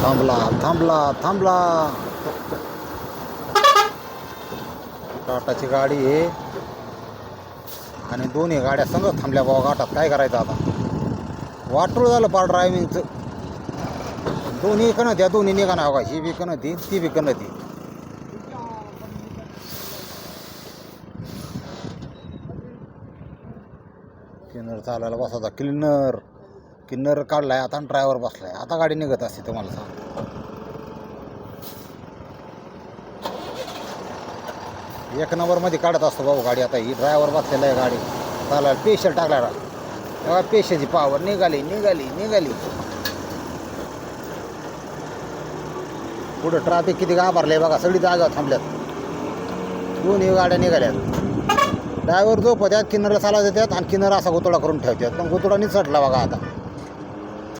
थांबला थांबला थांबला. टाटाची गाडी आहे आणि दोन्ही गाड्या संग थांबल्या बाबा घाटात. काय करायचं आता, वाटूळ झालं पार ड्रायव्हिंगचं. दोन्ही कणं द्या, दोन्ही निघा हो का, ही बी कणं ती, ती बी कणं ती. क्लिनर चालायला बसायचा. क्लिनर काढलाय आता, ड्रायव्हर बसलाय आता. गाडी निघत असते तुम्हाला सांग. एक नंबरमध्ये काढत असतो भाऊ गाडी. आता ही ड्रायव्हर बसलेला आहे गाडी चालायला. पेशल टाकला तेव्हा पेशलची पावर निघाली निघाली निघाली. पुढं ट्रॅफिक किती घाबरलंय बघा, सगळी जागा थांबल्यात. दोन्ही गाड्या निघाल्यात. ड्रायव्हर झोपत्यात, किन्नरला चालवा देतात आणि किन्नर असा गोतोडा करून ठेवतात. पण गोतोडा निसटला बघा आता.